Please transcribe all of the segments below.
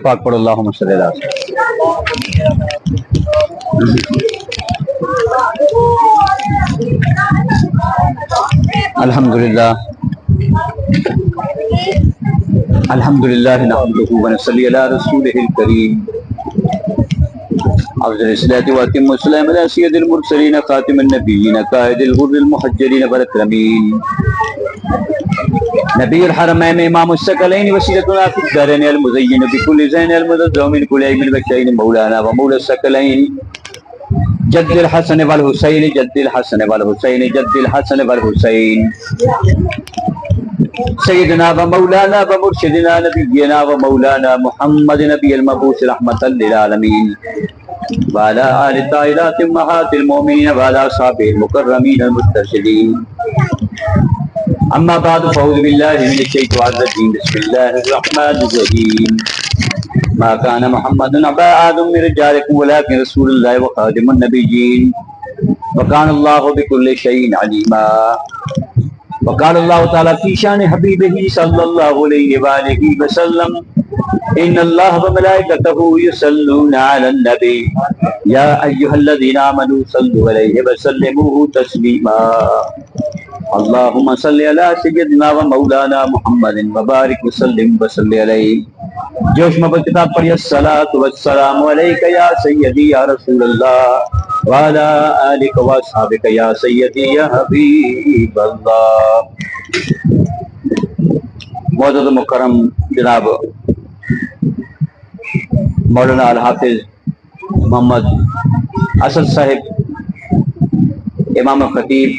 پاک پڑھو اللہم صلی اللہ علیہ الحمدللہ الحمدللہ نحمدہ ونصلی علی رسولہ الکریم افضل الصلاۃ واتم السلام علی سید المرسلین خاتم النبیین قائد الغر المحجلین والاکرمین نبی الحرمین امام الثقلین وسیلتنا فی الدارین المزین بکل زین المنزہ من کل عیب البشرین مولانا ومولا الثقلین جد الحسن والحسین جد الحسن والحسین جد الحسن والحسین سیدنا و مولانا و مرشدنا نبینا و مولانا محمد نبی المبعوث رحمتا للعالمین وعلى آل طاہرات امہات المؤمنین وعلى اصحابہ المکرمین المرتشدین اما بعد فاعوذ باللہ من الشیطان الرجیم بسم اللہ الرحمن الرحیم ما كان محمد ابا آدم من رجالكم ولكن رسول الله وخاتم النبيين وكان الله بكل شيء عليما وقال الله تعالى في شان حبيبه صلى الله عليه وآله وسلم إن الله وملائكته يصلون على النبي يا أيها الذين آمنوا صلوا عليه وسلموا تسليما اللهم صل على سيدنا ومولانا محمد وبارك وسلم وصل عليه جوش محبت کتاب پڑھی الصلاۃ والسلام علیک یا سیدی یا رسول اللہ وعلی آلک واصحابک یا سیدی یا حبیب اللہ۔ معزز مکرم جناب مولانا الحافظ محمد اسد صاحب امام خطیب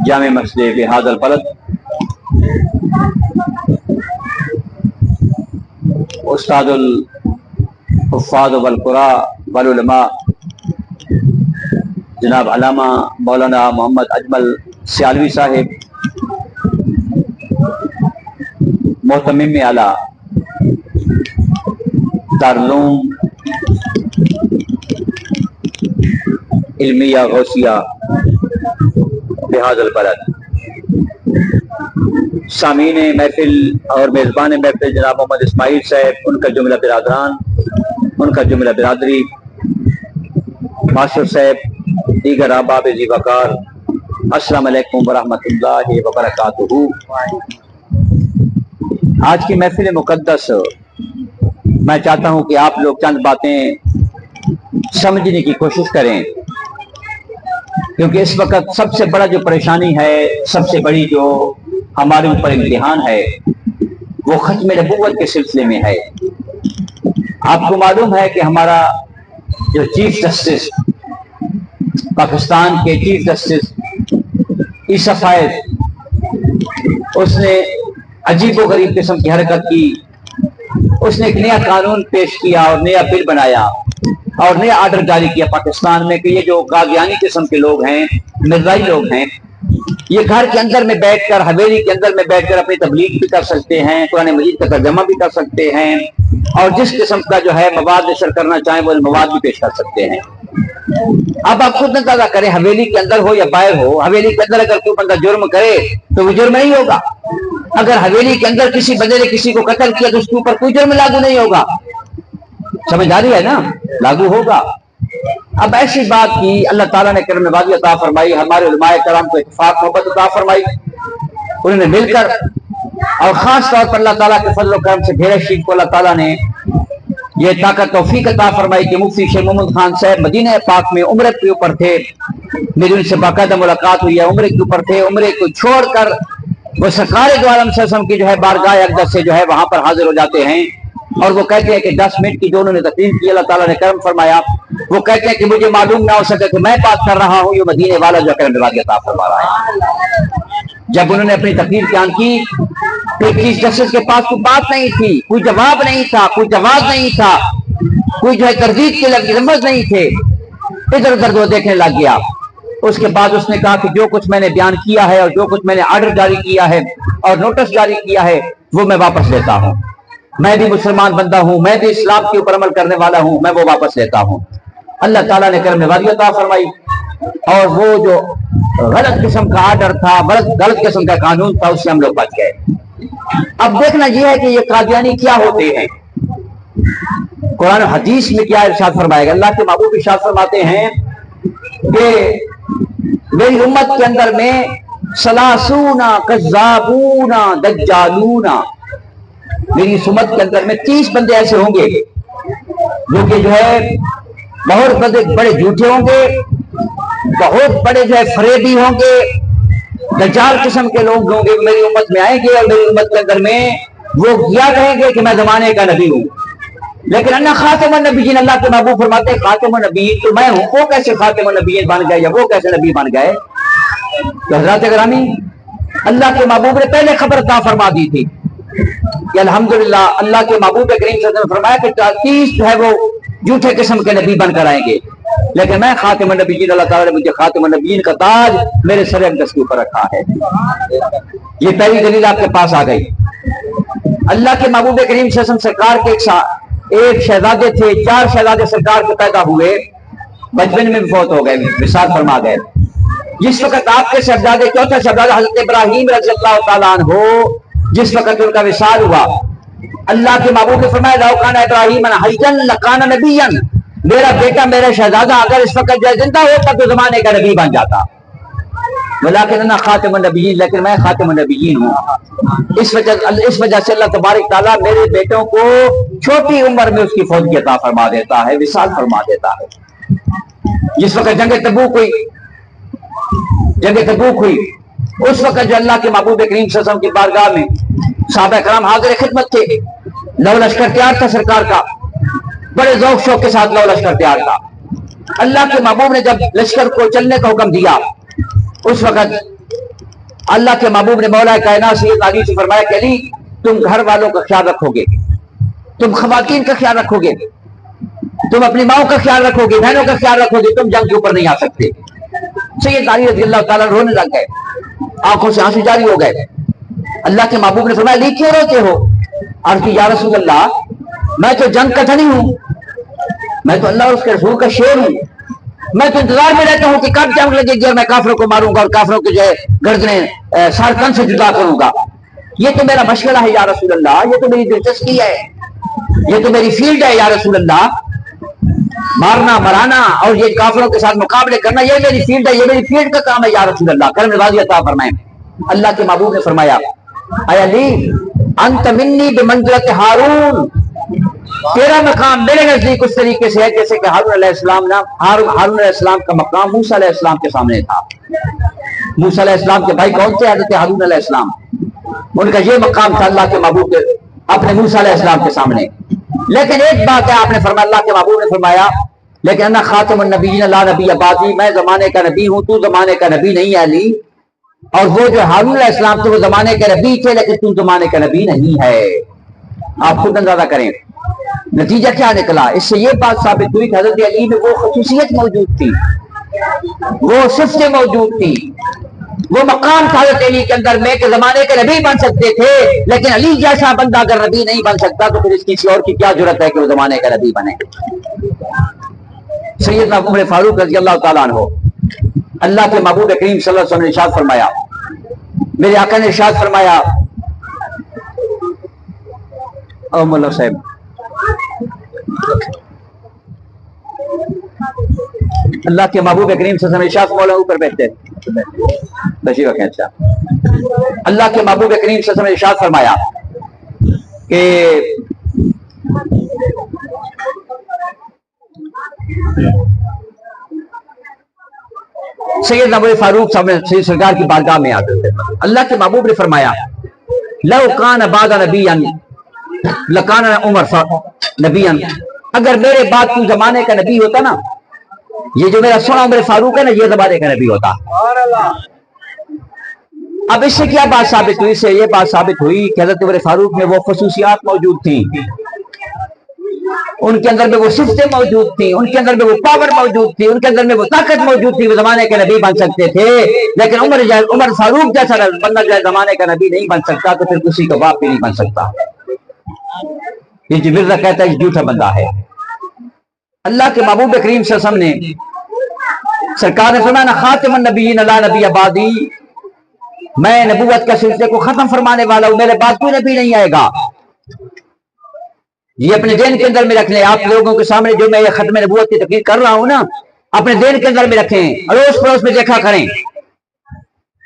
جامع مسجد فی ھذا البلد، استاد الحفاظ والقراء والعلماء جناب علامہ مولانا محمد اجمل سیالوی صاحب، محتمم اعلیٰ دارالعلوم علمیہ غوثیہ بہذا البلد، سامعین محفل اور میزبان محفل جناب محمد اسماعیل صاحب، ان کا جملہ برادران، ان کا جملہ برادری، ماسٹر صاحب، دیگر احباب ذی وقار، السلام علیکم ورحمۃ اللہ وبرکاتہ۔ آج کی محفل مقدس میں چاہتا ہوں کہ آپ لوگ چند باتیں سمجھنے کی کوشش کریں، کیونکہ اس وقت سب سے بڑا جو پریشانی ہے، سب سے بڑی جو ہمارے اوپر امتحان ہے، وہ ختم نبوت کے سلسلے میں ہے۔ آپ کو معلوم ہے کہ ہمارا جو چیف جسٹس، پاکستان کے چیف جسٹس عیسیٰ فائز، اس نے عجیب و غریب قسم کی حرکت کی۔ اس نے ایک نیا قانون پیش کیا اور نیا بل بنایا اور نیا آرڈر جاری کیا پاکستان میں کہ یہ جو قادیانی قسم کے لوگ ہیں، مرزائی لوگ ہیں، یہ گھر کے اندر میں بیٹھ کر، حویلی کے اندر میں بیٹھ کر اپنی تبلیغ بھی کر سکتے ہیں، قرآن مجید کا ترجمہ بھی کر سکتے ہیں، اور جس قسم کا جو ہے مواد نشر کرنا چاہیں وہ مواد بھی پیش کر سکتے ہیں۔ اب آپ خود اندازہ کریں، حویلی کے اندر ہو یا باہر ہو، حویلی کے اندر اگر کوئی بندہ جرم کرے تو وہ جرم نہیں ہوگا۔ اگر حویلی کے اندر کسی بندے نے کسی کو قتل کیا تو اس کے اوپر کوئی جرم لاگو نہیں ہوگا۔ سمجھ آ رہی ہے نا؟ لاگو ہوگا۔ اب ایسی بات کی اللہ تعالیٰ نے کرم نوازی عطا فرمائی، ہمارے علماء کرام کو اتفاق محبت عطا فرمائی، انہوں نے مل کر، اور خاص طور پر اللہ تعالیٰ کے فضل و کرم سے بھیڑ شریف کو اللہ تعالیٰ نے یہ طاقت توفیق عطا فرمائی کہ مفتی شیخ محمد خان صاحب مدینہ پاک میں عمرے کے اوپر تھے، میری ان سے باقاعدہ ملاقات ہوئی ہے، عمرے کے اوپر تھے، عمرے کو چھوڑ کر وہ سرکار دو عالم صلی اللہ علیہ وسلم کی جو ہے بارگاہ اقدس سے جو ہے وہاں پر حاضر ہو جاتے ہیں، اور وہ کہتے ہیں کہ 10 منٹ کی جو انہوں نے تقریر کی، اللہ تعالیٰ نے کرم فرمایا، وہ کہتے ہیں کہ مجھے معلوم نہ ہو سکے کہ میں بات کر رہا ہوں، یہ مدینے والا جو کرم نوازی عطا فرما رہا ہے۔ جب انہوں نے اپنی تقریر بیان کی تو چیف جسٹس کے پاس کوئی بات نہیں تھی، کوئی جواب نہیں تھا، کوئی جواز نہیں تھا، کوئی جو ہے تردید کے لفظ نہیں تھے، ادھر ادھر وہ دیکھنے لگ گیا۔ اس کے بعد اس نے کہا کہ جو کچھ میں نے بیان کیا ہے اور جو کچھ میں نے آرڈر جاری کیا ہے اور نوٹس جاری کیا ہے وہ میں واپس لیتا ہوں، میں بھی مسلمان بندہ ہوں، میں بھی اسلام کے اوپر عمل کرنے والا ہوں، میں وہ واپس لیتا ہوں۔ اللہ تعالیٰ نے کرم نوازی عطا فرمائی، اور وہ جو غلط قسم کا آرڈر تھا، غلط قسم کا قانون تھا، اس سے ہم لوگ بچ گئے۔ اب دیکھنا یہ ہے کہ یہ قادیانی کیا ہوتے ہیں، قرآن حدیث میں کیا ارشاد فرمائے گا۔ اللہ کے محبوب ارشاد فرماتے ہیں کہ میری امت کے اندر میں سلاسون کذابون دجالون، میری امت کے اندر میں 30 بندے ایسے ہوں گے جو کہ جو ہے بہت بڑے جھوٹے ہوں گے، بہت بڑے جو ہے فریبی ہوں گے، دجال قسم کے لوگ ہوں گے، میری امت میں آئیں گے اور میری امت کے اندر میں وہ کیا کہیں گے کہ میں زمانے کا نبی ہوں، لیکن انا خاتم النبیین، اللہ کے محبوب فرماتے ہیں خاتم النبیین تو میں ہوں، وہ کیسے خاتم النبیین بن گئے یا وہ کیسے نبی بن گئے؟ تو حضرات گرامی، اللہ کے محبوب نے پہلے خبر عطا فرما دی تھی کہ الحمدللہ اللہ کے محبوب کریم صلی اللہ علیہ وسلم نے فرمایا کہ 30 جو ہے وہ جھوٹے قسم کے نبی بن کر آئیں گے، لیکن میں خاتم النبیین، اللہ تعالیٰ نے مجھے خاتم النبیین کا تاج میرے سر اقدس کے اوپر رکھا ہے۔ یہ پہلی دلیل آپ کے پاس آ گئی۔ اللہ کے محبوب کریم صلی اللہ علیہ وسلم سرکار کے ایک شہزادے تھے، 4 شہزادے سرکار کے پیدا ہوئے، بچپن میں بھی فوت ہو گئے، وصال فرما گئے۔ جس وقت آپ کے شہزادے چوتھا شہزادہ حضرت ابراہیم رضی اللہ تعالیٰ عنہ، جس وقت ان کا وصال ہوا، اللہ کے محبوب نے فرمایا لو کان ابراہیم حیا لکان نبیا، میرا بیٹا میرا شہزادہ اگر اس وقت زندہ ہوتا تو زمانے کا نبی بن جاتا، ولیکن انا خاتم النبیین، لیکن میں خاتم النبیین ہوں۔ اس وجہ سے اللہ تبارک تعالیٰ میرے بیٹوں کو چھوٹی عمر میں اس کی فوت عطا فرما دیتا ہے، وصال فرما دیتا ہے۔ جس وقت جنگ تبوک ہوئی اس وقت جو اللہ کے محبوب کریم صلی اللہ علیہ وسلم کی بارگاہ میں صحابہ کرام حاضر خدمت تھے، لو لشکر تیار تھا سرکار کا، بڑے ذوق شوق کے ساتھ لو لشکر تیار تھا۔ اللہ کے محبوب نے جب لشکر کو چلنے کا حکم دیا، اس وقت اللہ کے محبوب نے مولا کائنات سید علی سے فرمایا کہ علی تم گھر والوں کا خیال رکھو گے، تم خواتین کا خیال رکھو گے، تم اپنی ماؤں کا خیال رکھو گے، بہنوں کا خیال رکھو گے، تم جنگ کے اوپر نہیں آ سکتے۔ سید علی رضی اللہ تعالیٰ رونے لگ گئے، آنکھوں سے آنسو جاری ہو گئے۔ اللہ کے محبوب نے فرمایا علی کیوں روتے ہو؟ عرض کی یا رسول اللہ میں تو جنگ کا دھنی ہوں، میں تو اللہ اور اس کے رسول کا شیر ہوں، میں تو انتظار میں رہتا ہوں کہ کب جنگ لگے گی اور میں کافروں کو ماروں گا اور کافروں کے جو ہے گردنیں سار تن سے جدا کروں گا، یہ تو میرا مشغلہ ہے یا رسول اللہ، یہ تو میری دلچسپی ہے، یہ تو میری فیلڈ ہے یا رسول اللہ، مارنا مرانا اور یہ کافروں کے ساتھ مقابلے کرنا یہ میری فیلڈ ہے، یہ میری فیلڈ کا کام ہے یا رسول اللہ، کرم نوازی عطا فرمائیں۔ اللہ کے محبوب نے فرمایا اے علی انت منی بمنزلت ہارون، تیرا مقام میرے نزدیک اس طریقے سے ہے جیسے کہ ہارون علیہ السلام کا مقام موسیٰ علیہ السلام کے سامنے تھا۔ موسیٰ علیہ السلام کے بھائی کون تھے؟ حضرت ہارون علیہ السلام، ان کا یہ مقام تھا اللہ کے محبوب کے اپنے موسیٰ علیہ السلام کے سامنے۔ لیکن ایک بات ہے، آپ نے فرمایا، اللہ کے محبوب نے فرمایا لیکن انا خاتم النبیین لا نبی بعدی، میں زمانے کا نبی ہوں، تو زمانے کا نبی نہیں ہے علی، اور وہ جو ہارون علیہ السلام تھے وہ زمانے کے نبی تھے لیکن تو زمانے کا نبی نہیں ہے۔ آپ خود اندازہ کریں نتیجہ کیا نکلا۔ اس سے یہ بات ثابت ہوئی کہ حضرت علی میں وہ خصوصیت موجود تھی، وہ صفت موجود تھی، وہ مقام تھا حضرت علی کے اندر میں کہ زمانے کے نبی بن سکتے تھے، لیکن علی جیسا بندہ اگر نبی نہیں بن سکتا تو پھر اس کسی اور کی کیا ضرورت ہے کہ وہ زمانے کا نبی بنے۔ سیدنا عمر فاروق رضی اللہ تعالیٰ عنہ، اللہ کے محبوب کریم صلی اللہ علیہ وسلم نے ارشاد فرمایا، میرے آقا نے ارشاد فرمایا، او مولا صاحب اللہ کے محبوب کریم صلی اللہ علیہ وسلم نے ارشاد، مولا اوپر بیٹھتے تشریف رکھیں، اچھا، اللہ کے محبوب کریم صلی اللہ علیہ وسلم نے ارشاد فرمایا کہ سیدنا عمر فاروق صاحب نے سرکار کی بارگاہ میں آتے تھے، اللہ کے محبوب نے فرمایا لو کان بعد نبیا لکان عمر نبیا، اگر میرے بعد تو زمانے کا نبی ہوتا نا، یہ جو میرا سونا عمر فاروق ہے نا، یہ زمانے کا نبی ہوتا۔ اب اس سے کیا بات ثابت ہوئی؟ اس سے یہ بات ثابت ہوئی کہ حضرت عمر فاروق میں وہ خصوصیات موجود تھیں، ان کے اندر میں وہ صفتیں موجود تھیں، ان کے اندر میں وہ پاور موجود تھی، ان کے اندر میں وہ طاقت موجود تھی، وہ زمانے کے نبی بن سکتے تھے، لیکن عمر فاروق جیسا بندہ جو ہے زمانے کا نبی نہیں بن سکتا تو پھر کسی کا باپ بھی نہیں بن سکتا۔ یہ جو مرزا کہتا ہے یہ جھوٹا بندہ ہے۔ اللہ کے محبوب کریم صلی اللہ علیہ وسلم نے سرکار نے فرمایا خاتم النبیین لا نبی بعدی، میں نبوت کے سلسلے کو ختم فرمانے والا ہوں، میرے بعد کوئی نبی نہیں آئے گا۔ یہ اپنے دین کے اندر میں رکھ لیں، آپ لوگوں کے سامنے جو میں یہ ختم نبوت کی تقریر کر رہا ہوں نا، اپنے دین کے اندر میں رکھیں، اڑوس پڑوس میں دیکھا کریں۔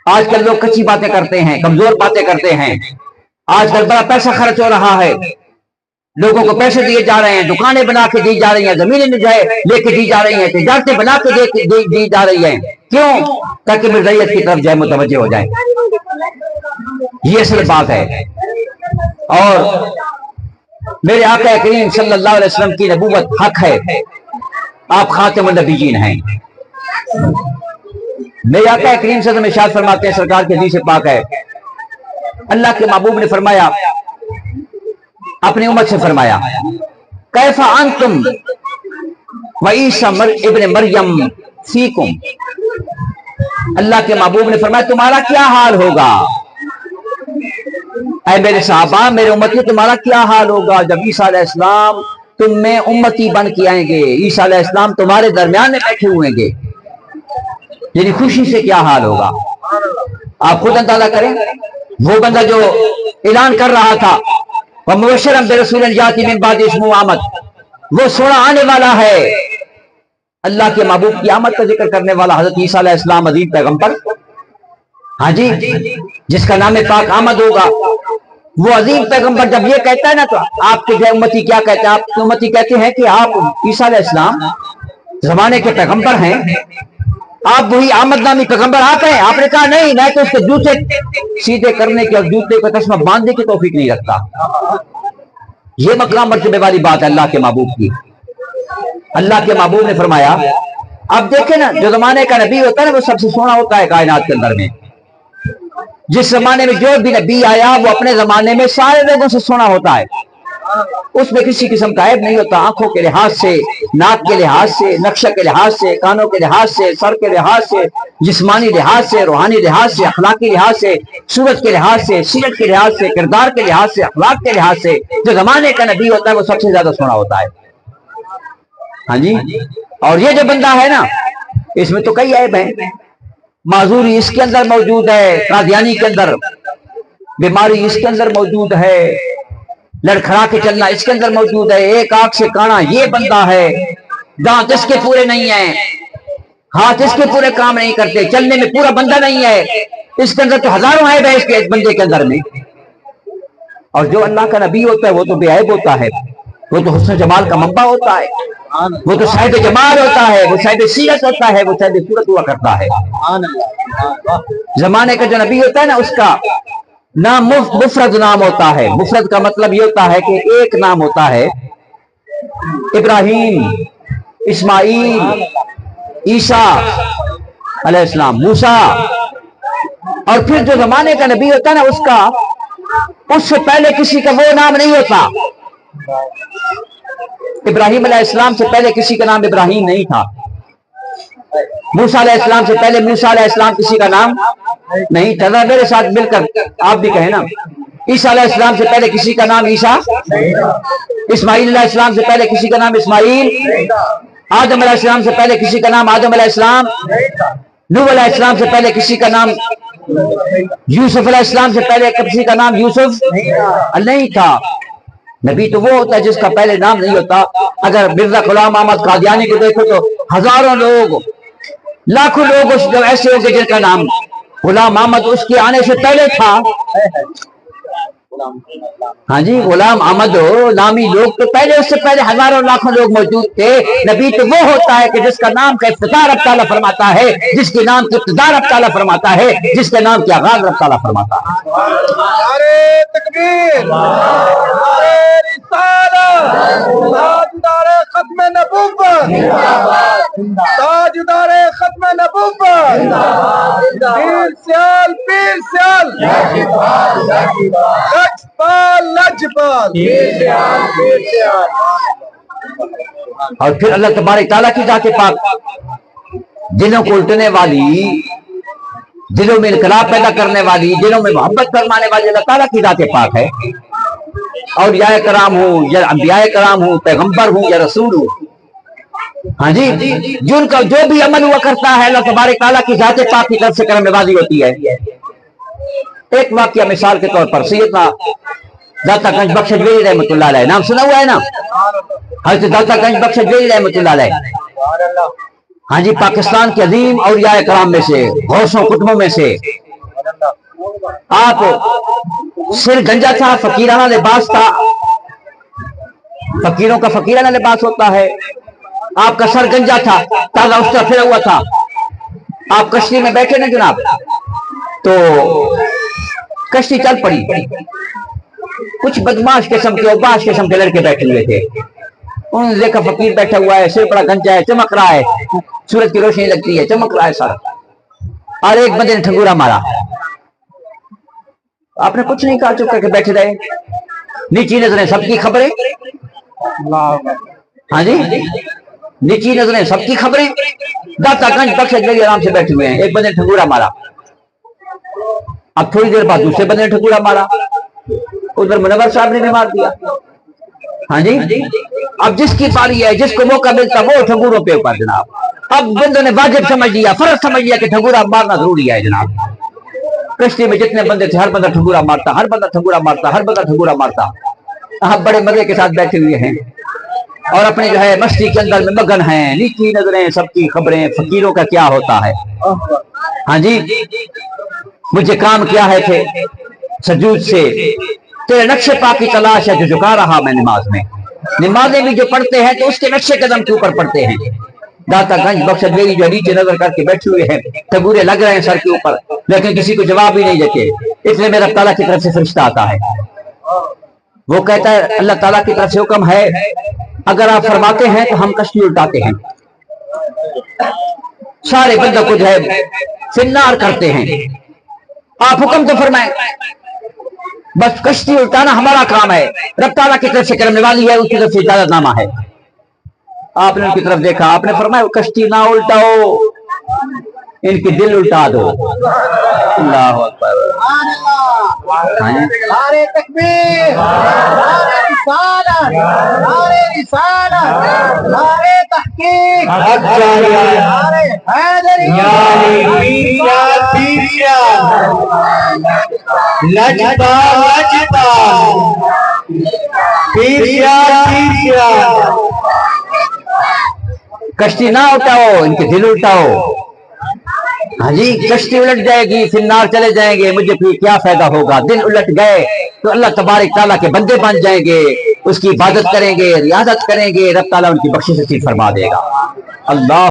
آج کل لوگ کچی باتیں کرتے ہیں، کمزور باتیں کرتے ہیں، آج کل بڑا پیسہ خرچ ہو رہا ہے، لوگوں کو پیسے دیے جا رہے ہیں، دکانیں بنا کے دی جا رہی ہیں، زمینیں لے کے دی جا رہی ہیں، تجارتیں بنا کے دی جا رہی ہیں، کیوں؟ تاکہ مرزائیت کی طرف جائے، متوجہ ہو جائیں۔ یہ اصل بات ہے۔ اور میرے آقا کریم صلی اللہ علیہ وسلم کی نبوت حق ہے، آپ خاتم النبیین ہیں۔ میرے آقا کریم صلی اللہ علیہ وسلم ارشاد فرماتے ہیں، سرکار کی حدیث پاک ہے، اللہ کے محبوب نے فرمایا، اپنی امت سے فرمایا، کیف انتم وعیسی ابن مریم فیکم، اللہ کے محبوب نے فرمایا تمہارا کیا حال ہوگا اے میرے صحابہ، میرے امتی، تمہارا کیا حال ہوگا جب عیسیٰ علیہ السلام تم میں امتی بن کے آئیں گے، عیسیٰ علیہ السلام تمہارے درمیان میں بیٹھے ہوئیں گے، یعنی خوشی سے کیا حال ہوگا۔ آپ خود اندازہ کریں، وہ بندہ جو اعلان کر رہا تھا وَمُبَشِّرًا بِرَسُولٍ يَأْتِي مِن بَعْدِهِ اسْمُهُ احمد، وہ سونا آنے والا ہے، اللہ کے محبوب کی آمد کا ذکر کرنے والا حضرت عیسیٰ علیہ السلام عظیم پیغمبر، ہاں جی، جس کا نام پاک آمد ہوگا، وہ عظیم پیغمبر جب یہ کہتا ہے نا، تو آپ کے جو امتی کیا کہتے ہیں؟ آپ کے امتی کہتے ہیں کہ آپ عیسیٰ علیہ السلام زمانے کے پیغمبر ہیں، آپ وہی آمد نامی پیغمبر آپ ہیں؟ آپ نے کہا نہیں، میں تو اس کے جوتے سیدھے کرنے کی اور جوتے کا چشمہ باندھنے کی توفیق نہیں رکھتا۔ یہ مقام مرتبے والی بات ہے اللہ کے محبوب کی۔ اللہ کے محبوب نے فرمایا، اب دیکھیں نا، جو زمانے کا نبی ہوتا ہے نا، وہ سب سے سونا ہوتا ہے کائنات کے اندر میں۔ جس زمانے میں جو بھی نبی آیا وہ اپنے زمانے میں سارے لوگوں سے سونا ہوتا ہے، اس میں کسی قسم کا عیب نہیں ہوتا، آنکھوں کے لحاظ سے، ناک کے لحاظ سے، نقشہ کے لحاظ سے، کانوں کے لحاظ سے، سر کے لحاظ سے، جسمانی لحاظ سے، روحانی لحاظ سے، اخلاقی لحاظ سے، صورت کے لحاظ سے، سیرت کے لحاظ سے، کردار کے لحاظ سے، اخلاق کے لحاظ سے، جو زمانے کا نبی ہوتا ہے وہ سب سے زیادہ سونا ہوتا ہے۔ ہاں جی، اور یہ جو بندہ ہے نا، اس میں تو کئی عیب ہیں، معذوری اس کے اندر موجود ہے، قادیانی کے اندر بیماری اس کے اندر موجود ہے، لڑکھڑا کے چلنا اس کے اندر موجود ہے، ایک آنکھ سے کانا یہ بندہ ہے، دانت اس کے پورے نہیں ہیں، ہاتھ اس کے پورے کام نہیں کرتے، چلنے میں پورا بندہ نہیں ہے، اس کے اندر تو ہزاروں عیب ہے اس کے بندے کے اندر میں۔ اور جو اللہ کا نبی ہوتا ہے وہ تو بے عیب ہوتا ہے، وہ تو حسن جمال کا منبع ہوتا ہے، وہ تو صاحب جمال ہوتا ہے، وہ صاحب سیرت ہوتا ہے، وہ صاحب صورت ہوا کرتا ہے۔ زمانے کا جو نبی ہوتا ہے نا، اس کا نام مفرد نام ہوتا ہے۔ مفرد کا مطلب یہ ہوتا ہے کہ ایک نام ہوتا ہے، ابراہیم، اسماعیل، عیسیٰ علیہ السلام، موسیٰ، اور پھر جو زمانے کا نبی ہوتا ہے نا، اس سے پہلے کسی کا وہ نام نہیں ہوتا۔ ابراہیم علیہ السلام سے پہلے کسی کا نام ابراہیم نہیں تھا، موسیٰ علیہ السلام سے پہلے موسیٰ علیہ السلام کسی کا نام نہیں تھا۔ میرے ساتھ مل کر آپ بھی کہیں نا، عیسیٰ علیہ السلام سے پہلے کسی کا نام عیسیٰ، اسماعیل علیہ السلام سے پہلے کسی کا نام اسماعیل، آدم علیہ السلام سے پہلے کسی کا نام آدم علیہ السلام، نوح علیہ السلام سے پہلے کسی کا نام، یوسف علیہ السلام سے پہلے کسی کا نام یوسف نہیں تھا۔ نبی تو وہ ہوتا ہے جس کا پہلے نام نہیں ہوتا۔ اگر مرزا غلام احمد قادیانی کو دیکھو تو ہزاروں لوگ، لاکھوں لوگ ایسے ہوں گے جن کا نام غلام احمد اس کے آنے سے پہلے تھا۔ ہاں جی، غلام احمد نامی لوگ تو پہلے، اس سے پہلے ہزاروں لاکھوں لوگ موجود تھے۔ نبی تو وہ ہوتا ہے کہ جس کا نام کا افتتاح رب تعالیٰ فرماتا ہے، جس کے نام کی ابتدا رب تعالیٰ فرماتا ہے، جس کے نام کی آغاز رب تعالیٰ فرماتا ہے۔ نعرہ تکبیر، نعرہ رسالت، تاجدار ختم نبوت، تاجدار ختم نبوت، پیر سیال، پیر سیال، لجپال، لجپال، اور پھر اللہ تبارک تعالیٰ کی ذات پاک، دلوں کو الٹنے والی، دلوں میں انقلاب پیدا کرنے والی، دلوں میں محبت فرمانے والی اللہ تعالیٰ کی ذات پاک ہے۔ اولیاء کرام ہوں یا انبیاء کرام ہوں، پیغمبر ہوں یا رسول ہوں، ہاں جی، جن کا جو بھی عمل ہوا کرتا ہے اللہ تبارک تعالیٰ کی ذات پاک کی طرف سے کرم نوازی ہوتی ہے۔ ایک واقعہ مثال کے طور پر سیدنا داتا گنج بخش اجمیری رحمۃ اللہ علیہ، نام سنا ہوا ہے نا؟ حضرت داتا گنج بخش اجمیری رحمۃ اللہ علیہ، ہاں جی، پاکستان کے عظیم اولیاء کرام میں سے، غوثوں کتبوں میں سے۔ آپ سر گنجا تھا، فقیرانہ لباس تھا، فقیروں کا فقیرانہ لباس ہوتا ہے۔ آپ کا سر گنجا تھا، تازہ اس طرح پھرا ہوا تھا۔ آپ کشتی میں بیٹھے نا جناب، تو کشتی چل پڑی، کچھ بدماش قسم کے اوباش قسم کے لڑکے بیٹھے ہوئے تھے۔ انہوں نے دیکھا فقیر بیٹھا ہوا ہے، سر بڑا گنجا ہے، چمک رہا ہے، سورج کی روشنی لگتی ہے، چمک رہا ہے سر، اور ایک بندے نے ٹھنگورا مارا۔ آپ نے کچھ نہیں کہا، چپ کر کے بیٹھے رہے۔ نیچی نظریں سب کی خبریں، ہاں جی، نیچی نظریں سب کی خبریں۔ داتا گنج بخش اجمیری آرام سے بیٹھے ہوئے ہیں، ایک بندے نے ٹھنگورا مارا۔ اب تھوڑی دیر بعد دوسرے بندے نے ٹھنگورا مارا، ادھر منور صاحب نے بھی مار دیا، ہاں جی۔ اب جس کی باری ہے، جس کو موقع ملتا وہ ٹھنگوروں پہ اوپر جناب۔ اب بندوں نے واجب سمجھ لیا، فرض سمجھ لیا کہ ٹھنگورا مارنا ضروری ہے جناب۔ کشتی میں جتنے بندے تھے ہر بندہ ٹھنگورا مارتا، ہر بندہ ٹھنگورا مارتا، ہر بندہ ٹھنگورا مارتا۔ آپ بڑے مزے کے ساتھ بیٹھے ہوئے ہیں اور اپنے جو ہے مستی کے اندر میں مگن ہیں، نیچی نظریں سب کی خبریں، فقیروں کا کیا ہوتا ہے، ہاں جی۔ مجھے کام کیا ہے تھے سجود سے، تیرے نقش پا کی تلاش ہے جو جھکا رہا میں نماز میں۔ نمازیں بھی جو پڑھتے ہیں تو اس کے نقشے قدم کے اوپر پڑھتے ہیں۔ داتا گنج بخش اجمیری جو نیچے نظر کر کے بیٹھے ہوئے ہیں، ٹھنگورے لگ رہے ہیں سر کے اوپر، لیکن کسی کو جواب ہی نہیں دیتے۔ اس لیے میرا تعالیٰ کی طرف سے فرشتہ آتا ہے، وہ کہتا ہے اللہ تعالیٰ کی طرف سے حکم ہے، اگر آپ فرماتے ہیں تو ہم کشتی الٹاتے ہیں، سارے بندوں کو جو ہے فنار کرتے ہیں، آپ حکم تو فرمائیں، بس کشتی الٹانا ہمارا کام ہے، رب تعالیٰ کی طرف سے کرنے والی ہے، اس کی طرف سے اجازت نامہ ہے۔ آپ نے ان کی طرف دیکھا، آپ نے فرمایا کشتی نہ الٹاؤ، ان کی دل الٹا دو۔ اللہ اکبر، نعرے تکبیر، نعرے رسالت، نعرے رسالت، نعرے تحقیق، نعرے حیدری، لجپا لجپا کشتی نہ اٹھاؤ، ان کے دل اٹھاؤ، ہاں جی، کشتی الٹ جائے گی، پھر نار چلے جائیں گے، مجھے پھر کیا فائدہ ہوگا؟ دل الٹ گئے تو اللہ تبارک تعالیٰ کے بندے بن جائیں گے، اس کی عبادت کریں گے، ریاضت کریں گے، رب تعالیٰ ان کی بخشش نصیب فرما دے گا۔ اللہ